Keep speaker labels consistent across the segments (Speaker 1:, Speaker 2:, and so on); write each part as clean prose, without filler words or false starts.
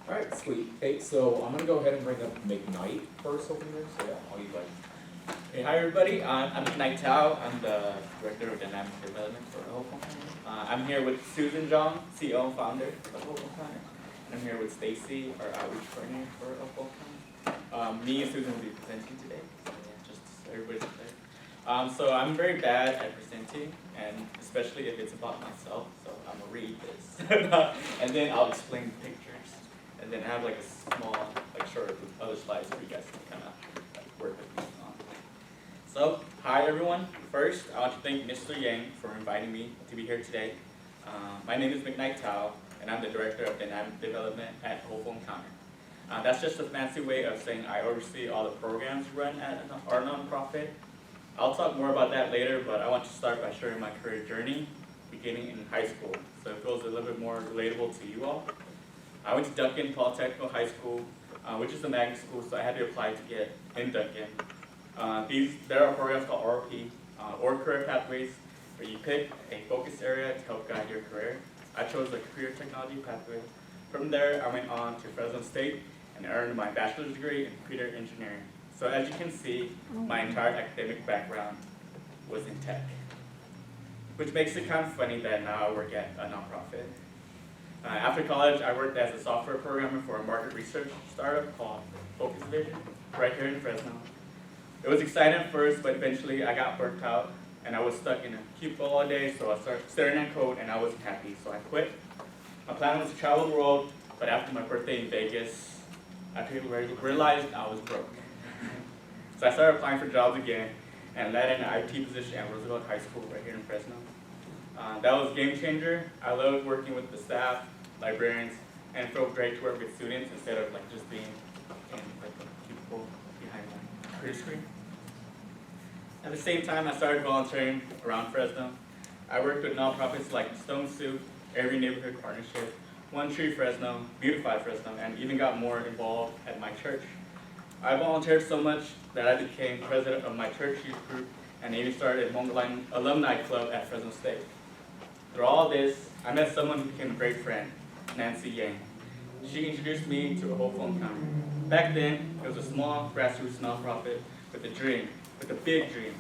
Speaker 1: Alright, sweet. Hey, so I'm gonna go ahead and bring up McKnight first over here, so yeah, I'll you like.
Speaker 2: Hey, hi everybody. I'm Knight Tao. I'm the Director of Dynamic Development for Hope Planner. I'm here with Susan Zhang, CEO and founder of Hope Planner. And I'm here with Stacy, our outreach partner for Hope Planner. Me and Susan will be presenting today, so yeah, just so everybody's clear. So I'm very bad at presenting, and especially if it's about myself, so I'm gonna read this. And then I'll explain the pictures. And then I have like a small, short other slides for you guys to kind of work with me on. So, hi everyone. First, I want to thank Mr. Yang for inviting me to be here today. My name is McKnight Tao, and I'm the Director of Dynamic Development at Hopeful Encounter. That's just a fancy way of saying I oversee all the programs run at our nonprofit. I'll talk more about that later, but I want to start by sharing my career journey, beginning in high school, so it feels a little bit more relatable to you all. I went to Duncan Polytechnical High School, which is a magnet school, so I had to apply to get in Duncan. There are programs called RP, or career pathways, where you pick a focus area to help guide your career. I chose the career technology pathway. From there, I went on to Fresno State and earned my bachelor's degree in computer engineering. So as you can see, my entire academic background was in tech, which makes it kind of funny that now I work at a nonprofit. After college, I worked as a software programmer for a market research startup called Focus Vision, right here in Fresno. It was exciting at first, but eventually I got burnt out, and I was stuck in a cubicle all day, so I started staring at code, and I wasn't happy, so I quit. My plan was to travel the world, but after my birthday in Vegas, I realized I was broke. So I started applying for jobs again, and landed an IT position at Roosevelt High School right here in Fresno. That was a game changer. I loved working with the staff, librarians, and it felt great to work with students instead of just being in a cubicle behind my computer screen. At the same time, I started volunteering around Fresno. I worked with nonprofits like Stone Soup, Every Neighborhood Partnership, One Tree Fresno, Beautify Fresno, and even got more involved at my church. I volunteered so much that I became president of my church youth group and even started a Mongolian alumni club at Fresno State. Through all this, I met someone who became a great friend, Nancy Yang. She introduced me to a Hopeful Encounter. Back then, it was a small grassroots nonprofit with a dream, with a big dream,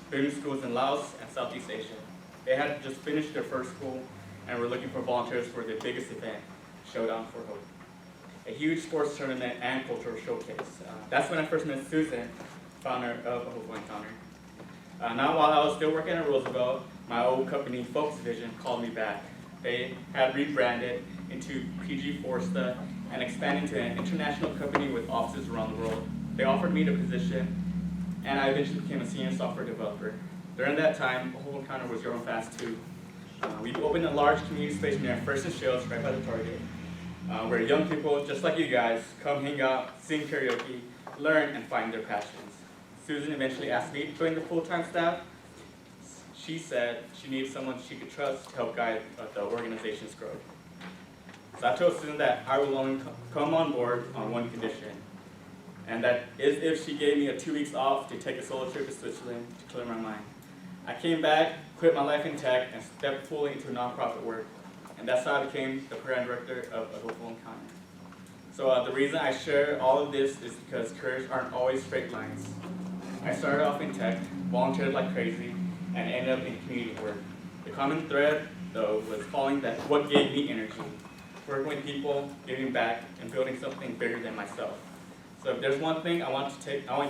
Speaker 2: building schools in Laos and Southeast Asia. They had just finished their first school and were looking for volunteers for their biggest event, Showdown for Hope, a huge sports tournament and cultural showcase. That's when I first met Susan, founder of Hopeful Encounter. Now, while I was still working at Roosevelt, my old company, Focus Vision, called me back. They had rebranded into PG Forsta and expanded to an international company with offices around the world. They offered me the position, and I eventually became a senior software developer. During that time, Hopeful Encounter was growing fast too. We opened a large community space near First and Shields, right by the Target, where young people, just like you guys, come hang out, sing karaoke, learn, and find their passions. Susan eventually asked me to join the full-time staff. She said she needed someone she could trust to help guide the organization's growth. So I told Susan that I will only come on board on one condition, and that is if she gave me 2 weeks off to take a solo trip to Switzerland to clear my mind. I came back, quit my life in tech, and stepped fully into nonprofit work, and that's how I became the program director of A Hopeful Encounter. So the reason I share all of this is because careers aren't always straight lines. I started off in tech, volunteered like crazy, and ended up in community work. The common thread, though, was following that what gave me energy, working with people, giving back, and building something bigger than myself. So if there's one thing I want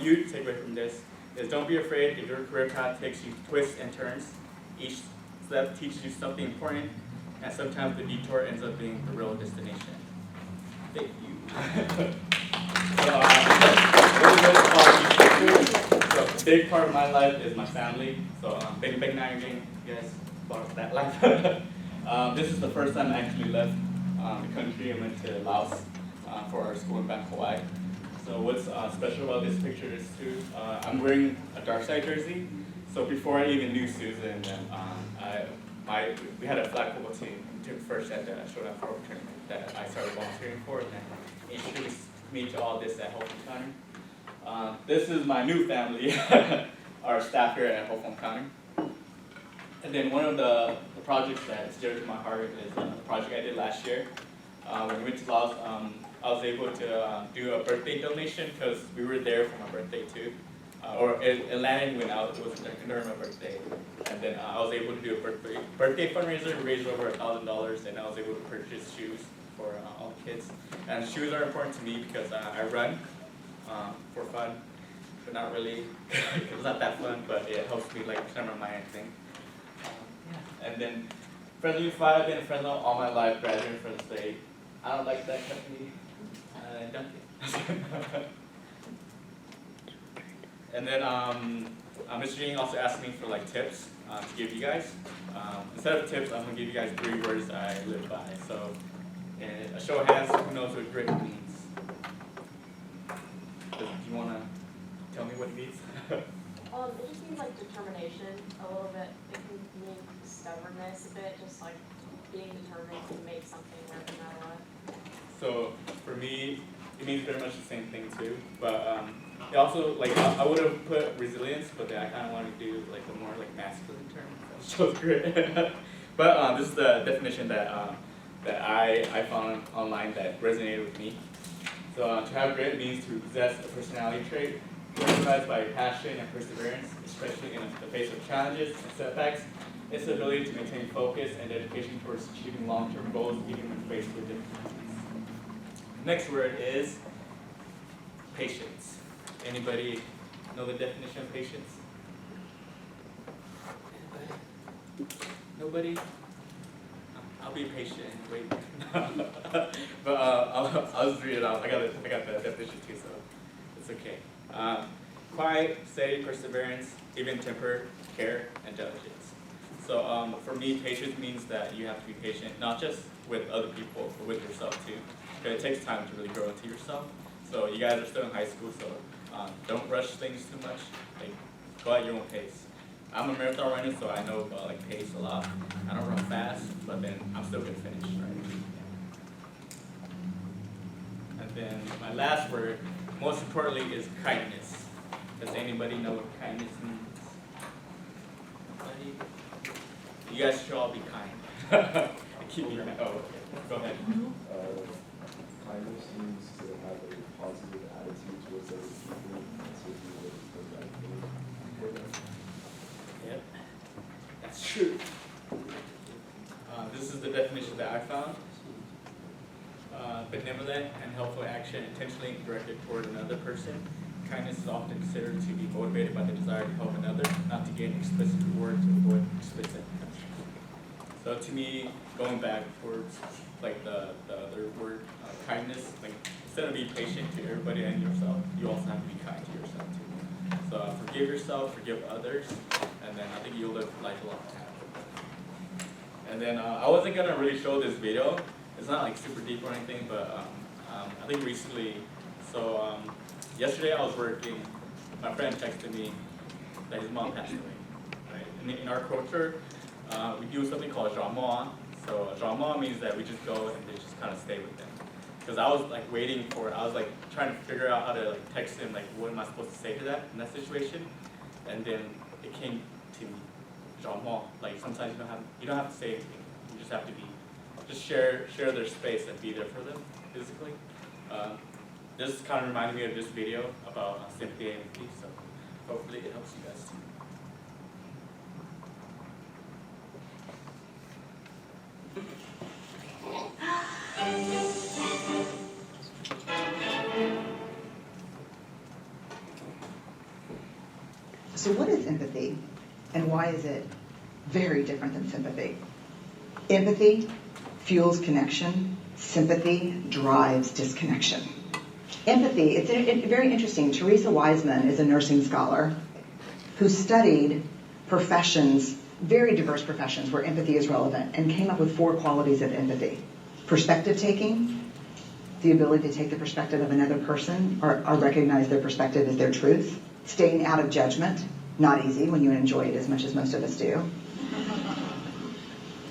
Speaker 2: you to take away from this, is don't be afraid if your career path takes you twists and turns. Each step teaches you something important, and sometimes the detour ends up being the real destination. Thank you. So a big part of my life is my family. So Big Now you're getting, you guys, part of that life. This is the first time I actually left the country. I went to Laos for our school in Bangkok, Hawaii. So what's special about this picture is too, I'm wearing a Darkside jersey. So before I even knew Susan, we had a flag football team who took first at the Showdown for Hope tournament that I started volunteering for, and then introduced me to all this at Hope Encounter. This is my new family, our staff here at Hope Encounter. And then one of the projects that is dear to my heart is a project I did last year. When we went to Laos, I was able to do a birthday donation because we were there for my birthday too. Or it landed when it was during my birthday. And then I was able to do a birthday fundraiser, raised over $1,000, and I was able to purchase shoes for all the kids. And shoes are important to me because I run for fun, but not really. It's not that fun, but it helps me like clear my mind, I think. Yeah. And then Fresno Youth 5, I've been in Fresno all my life, graduated from Fresno State. I don't like that company. Duncan. And then Mr. Ying also asked me for like tips to give you guys. Instead of tips, I'm gonna give you guys 3 words I live by. So, a show of hands, who knows what grit means? Do you wanna tell me what it means?
Speaker 3: It just means like determination a little bit. It can mean stubbornness a bit, just like being determined to make something work no matter what.
Speaker 2: So for me, it means very much the same thing too. But it also, like, I would have put resilience, but then I kind of wanted to do like the more like masculine term. That shows grit. But this is the definition that I found online that resonated with me. So to have grit means to possess a personality trait characterized by passion and perseverance, especially in the face of challenges and setbacks. It's the ability to maintain focus and dedication towards achieving long-term goals even when faced with difficulties. Next word is patience. Anybody know the definition of patience? Anybody? Nobody? I'll be patient and wait. But I'll just read it out. I got the definition too, so it's okay. Quiet, steady perseverance, even temper, care, and diligence. So for me, patience means that you have to be patient, not just with other people, but with yourself too. Because it takes time to really grow into yourself. So you guys are still in high school, so don't rush things too much. Like, go at your own pace. I'm a marathon runner, so I know about like pace a lot. I don't run fast, but then I'm still gonna finish, right? And then my last word, most importantly, is kindness. Does anybody know what kindness means? Anybody? You guys should all be kind. Keep me kind. Oh, okay. Go ahead.
Speaker 4: Kindness means to have a positive attitude towards other people and to do what is the right thing for them.
Speaker 2: Yep, that's true. This is the definition that I found. Benevolent and helpful action intentionally directed toward another person. Kindness is often considered to be motivated by the desire to help another, not to gain explicit reward to avoid explicit punishment. So to me, going back towards like the other word, kindness, like instead of being patient to everybody and yourself, you also have to be kind to yourself too. So forgive yourself, forgive others, and then I think you'll live life a lot happier. And then I wasn't gonna really show this video. It's not like super deep or anything, but I think recently, so yesterday I was working, my friend texted me that his mom passed away. Right? In our culture, we do something called Zhaomo. So Zhaomo means that we just go and they just kind of stay with them. Because I was like waiting for, I was like trying to figure out how to like text him, like what am I supposed to say to that in that situation, and then it came to me, Zhaomo. Like sometimes you don't have to say anything. You just have to be, just share their space and be there for them physically. This kind of reminded me of this video about sympathy and empathy, so hopefully it helps you guys too.
Speaker 5: So what is empathy, and why is it very different than sympathy? Empathy fuels connection. Sympathy drives disconnection. Empathy, it's very interesting. Teresa Wiseman is a nursing scholar who studied professions, very diverse professions where empathy is relevant, and came up with 4 qualities of empathy. Perspective taking, the ability to take the perspective of another person or recognize their perspective as their truth. Staying out of judgment, not easy when you enjoy it as much as most of us do.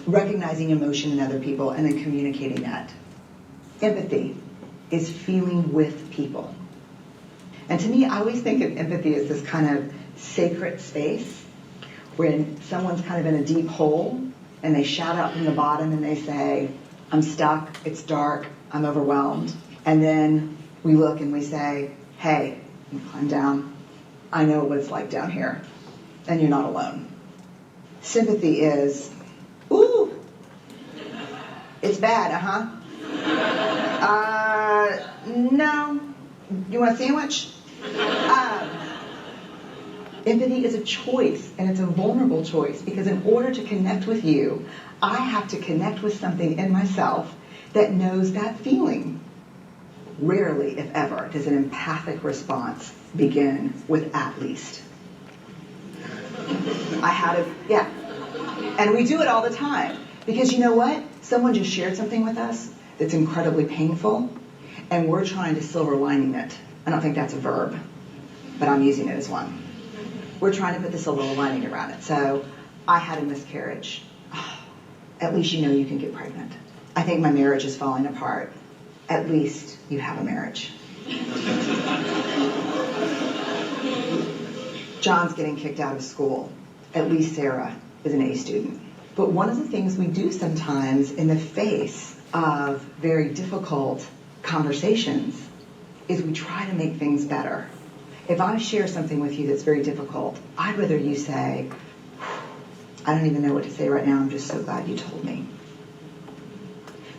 Speaker 5: Recognizing emotion in other people and then communicating that. Empathy is feeling with people. And to me, I always think of empathy as this kind of sacred space when someone's kind of in a deep hole and they shout out from the bottom and they say, I'm stuck, it's dark, I'm overwhelmed. And then we look and we say, hey, you climb down. I know what it's like down here, and you're not alone. Sympathy is, ooh, it's bad, no. You want a sandwich? Empathy is a choice, and it's a vulnerable choice, because in order to connect with you, I have to connect with something in myself that knows that feeling. Rarely, if ever, does an empathic response begin with "at least." Yeah. And we do it all the time. Because you know what? Someone just shared something with us that's incredibly painful, and we're trying to silver lining it. I don't think that's a verb, but I'm using it as one. We're trying to put the silver lining around it. So, I had a miscarriage. At least you know you can get pregnant. I think my marriage is falling apart. At least you have a marriage. John's getting kicked out of school. At least Sarah is an A student. But one of the things we do sometimes in the face of very difficult conversations is we try to make things better. If I share something with you that's very difficult, I'd rather you say, I don't even know what to say right now, I'm just so glad you told me.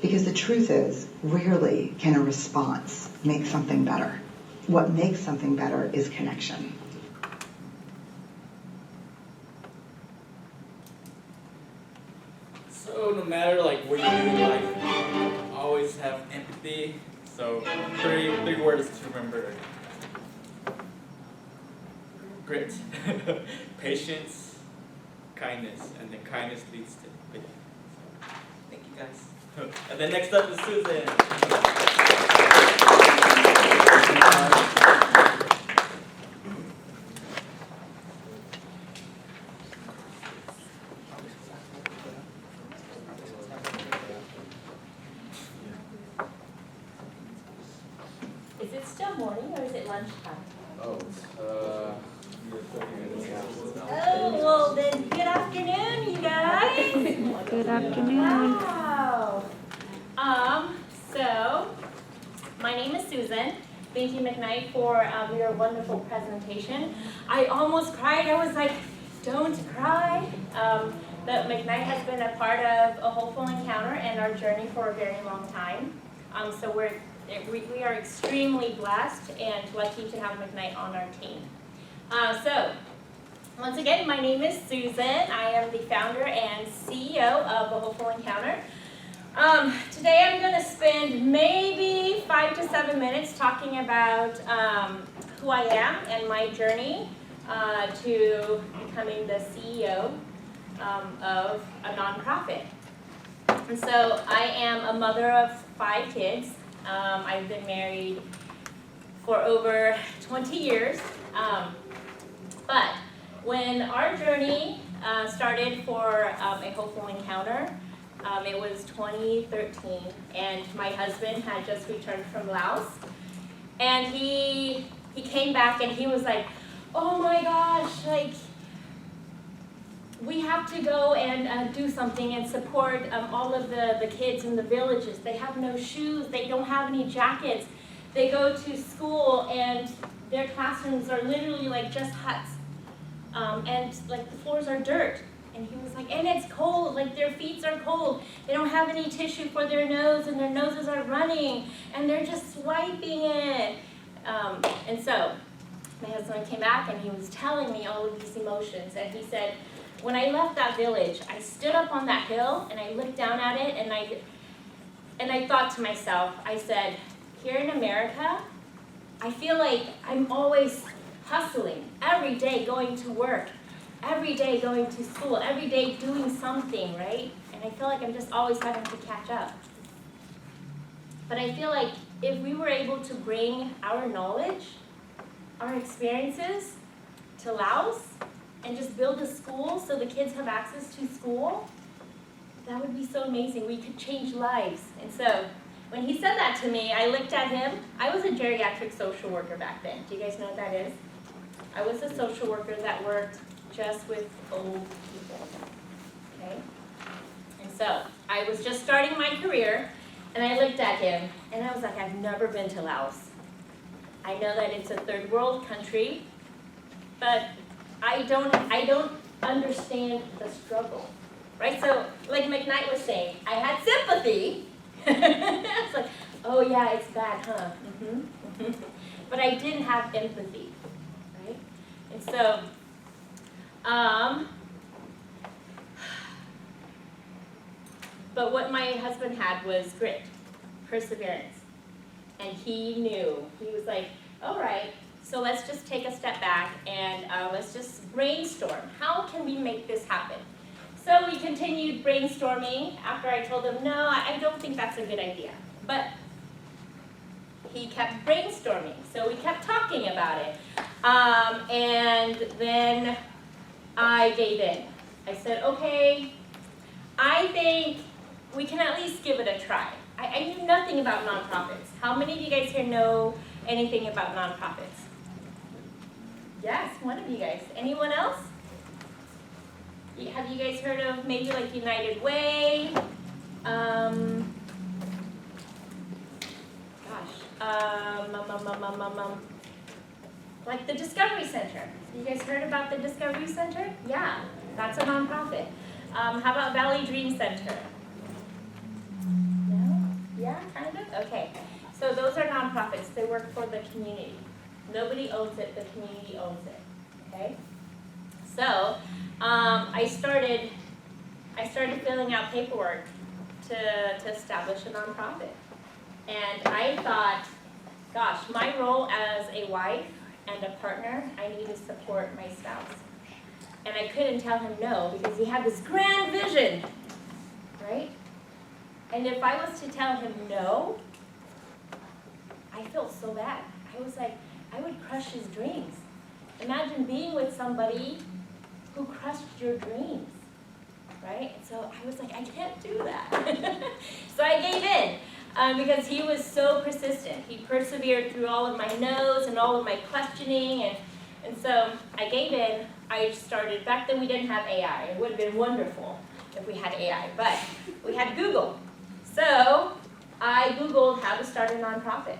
Speaker 5: Because the truth is, rarely can a response make something better. What makes something better is connection.
Speaker 2: So no matter like what you do in life, always have empathy. So three words to remember: grit, patience, kindness, and then kindness leads to empathy. So, thank you guys. And then next up is Susan.
Speaker 3: Is it still morning or is it lunchtime?
Speaker 1: Oh,
Speaker 3: Oh, well then, good afternoon, you guys.
Speaker 6: Good afternoon.
Speaker 3: Wow. So, my name is Susan. Thank you, McKnight, for your wonderful presentation. I almost cried. I was like, don't cry. But McKnight has been a part of A Hopeful Encounter and our journey for a very long time. So we are extremely blessed and lucky to have McKnight on our team. So, once again, my name is Susan. I am the founder and CEO of A Hopeful Encounter. Today I'm going to spend maybe 5 to 7 minutes talking about who I am and my journey to becoming the CEO of a nonprofit. And so I am a mother of 5 kids. I've been married for over 20 years. But when our journey started for A Hopeful Encounter, it was 2013, and my husband had just returned from Laos, and he came back and he was like, oh my gosh, like, we have to go and do something and support all of the kids in the villages. They have no shoes, they don't have any jackets. They go to school and their classrooms are literally like just huts. And like the floors are dirt. And he was like, and it's cold, like their feet are cold. They don't have any tissue for their nose and their noses are running and they're just swiping it. And so my husband came back and he was telling me all of these emotions. And he said, when I left that village, I stood up on that hill and I looked down at it and I thought to myself, I said, here in America, I feel like I'm always hustling, every day going to work, every day going to school, every day doing something, right? And I feel like I'm just always having to catch up. But I feel like if we were able to bring our knowledge, our experiences to Laos, and just build a school so the kids have access to school, that would be so amazing. We could change lives. And so when he said that to me, I looked at him. I was a geriatric social worker back then. Do you guys know what that is? I was a social worker that worked just with old people, okay? And so I was just starting my career, and I looked at him, and I was like, I've never been to Laos. I know that it's a third world country, but I don't understand the struggle, right? So, like McKnight was saying, I had sympathy. I was like, oh yeah, it's bad, huh? But I didn't have empathy, right? And so, but what my husband had was grit, perseverance. And he knew, he was like, all right, so let's just take a step back and let's just brainstorm. How can we make this happen? So we continued brainstorming after I told him, no, I don't think that's a good idea. But he kept brainstorming, so we kept talking about it. And then I gave in. I said, okay, I think we can at least give it a try. I knew nothing about nonprofits. How many of you guys here know anything about nonprofits? Yes, one of you guys. Anyone else? Have you guys heard of maybe like United Way? Like the Discovery Center. You guys heard about the Discovery Center? Yeah, that's a nonprofit. How about Valley Dream Center? No? Yeah, kind of? Okay. So those are nonprofits. They work for the community. Nobody owns it, the community owns it. Okay? So I started filling out paperwork to establish a nonprofit. And I thought, gosh, my role as a wife and a partner, I need to support my spouse. And I couldn't tell him no because he had this grand vision, right? And if I was to tell him no, I felt so bad. I was like, I would crush his dreams. Imagine being with somebody who crushed your dreams, right? And so I was like, I can't do that. So I gave in because he was so persistent. He persevered through all of my no's and all of my questioning. And so I gave in. I started, back then we didn't have AI. It would have been wonderful if we had AI, but we had Google. So I Googled how to start a nonprofit.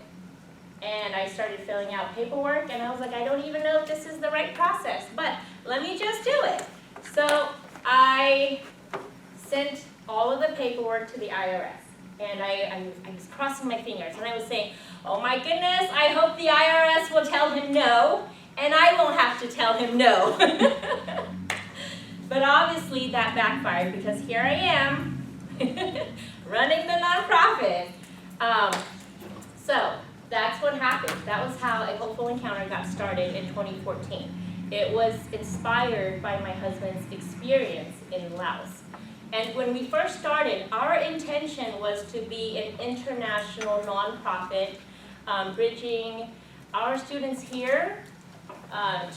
Speaker 3: And I started filling out paperwork, and I was like, I don't even know if this is the right process, but let me just do it. So I sent all of the paperwork to the IRS, and I was crossing my fingers, and I was saying, oh my goodness, I hope the IRS will tell him no, and I won't have to tell him no. But obviously that backfired, because here I am, running the nonprofit. So that's what happened. That was how A Hopeful Encounter got started in 2014. It was inspired by my husband's experience in Laos. And when we first started, our intention was to be an international nonprofit, bridging our students here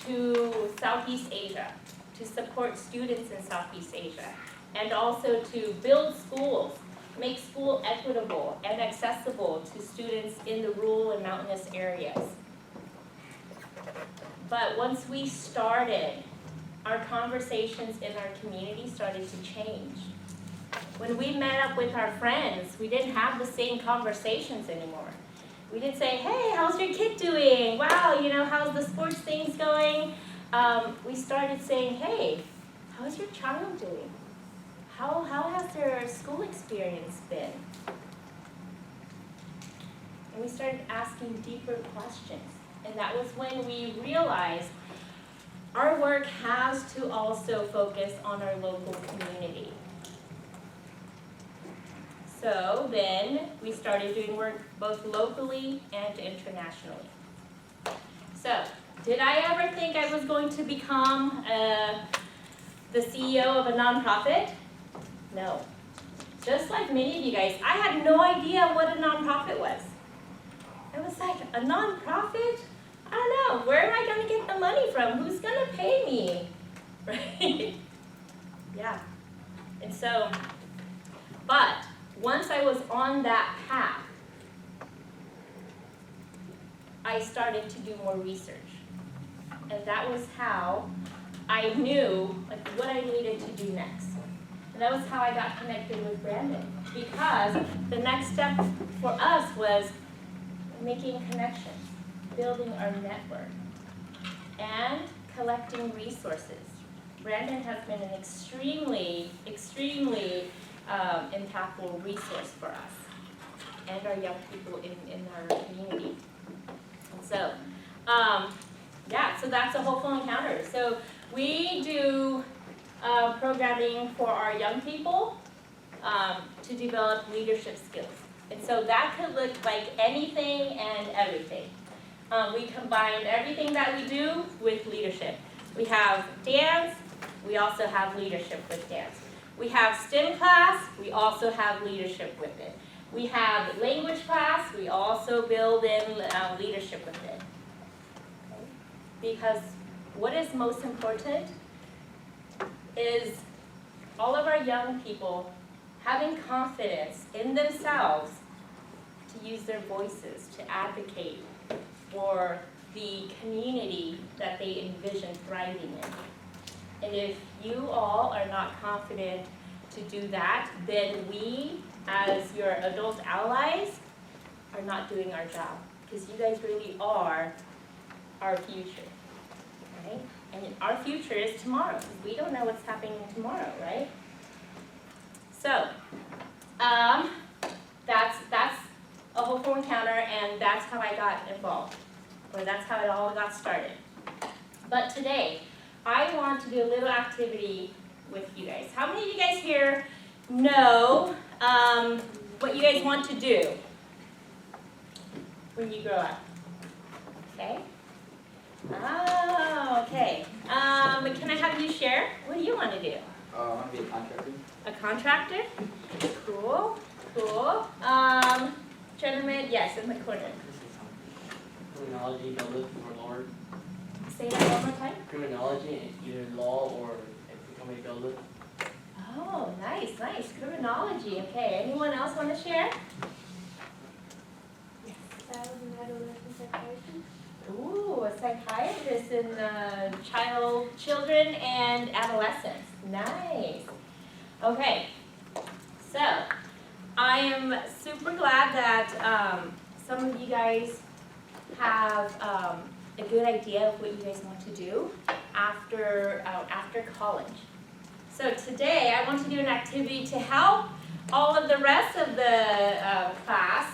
Speaker 3: to Southeast Asia, to support students in Southeast Asia, and also to build schools, make school equitable and accessible to students in the rural and mountainous areas. But once we started, our conversations in our community started to change. When we met up with our friends, we didn't have the same conversations anymore. We didn't say, hey, how's your kid doing? Wow, how's the sports things going? We started saying, hey, how's your child doing? How has their school experience been? And we started asking deeper questions. And that was when we realized our work has to also focus on our local community. So then we started doing work both locally and internationally. So, did I ever think I was going to become the CEO of a nonprofit? No. Just like many of you guys, I had no idea what a nonprofit was. I was like, a nonprofit? I don't know. Where am I going to get the money from? Who's going to pay me? Right? Yeah. And so, but once I was on that path, I started to do more research. And that was how I knew what I needed to do next. And that was how I got connected with Brandon, because the next step for us was making connections, building our network, and collecting resources. Brandon has been an extremely impactful resource for us and our young people in our community. And so, yeah, so that's a Hopeful Encounter. So we do programming for our young people to develop leadership skills. And so that could look like anything and everything. We combine everything that we do with leadership. We have dance, we also have leadership with dance. We have STEM class, we also have leadership with it. We have language class, we also build in leadership with it. Because what is most important is all of our young people having confidence in themselves to use their voices, to advocate for the community that they envision thriving in. And if you all are not confident to do that, then we, as your adult allies, are not doing our job. Because you guys really are our future, right? And our future is tomorrow. We don't know what's happening tomorrow, right? So, that's a Hopeful Encounter, and that's how I got involved, or that's how it all got started. But today, I want to do a little activity with you guys. How many of you guys here know what you guys want to do when you grow up? Okay? Oh, okay. Can I have you share? What do you want to do?
Speaker 2: I want to be a contractor.
Speaker 3: A contractor? Cool, cool. Gentlemen, yes, in the corner.
Speaker 6: Criminology, build it or Lord.
Speaker 3: Say that one more time.
Speaker 6: Criminology, either law or become a builder.
Speaker 3: Oh, nice, nice. Criminology. Okay, anyone else want to share? Yes.
Speaker 7: Adolescent psychiatrist.
Speaker 3: Ooh, a psychiatrist in children and adolescents. Nice. Okay, so I am super glad that some of you guys have a good idea of what you guys want to do after college. So today I want to do an activity to help all of the rest of the class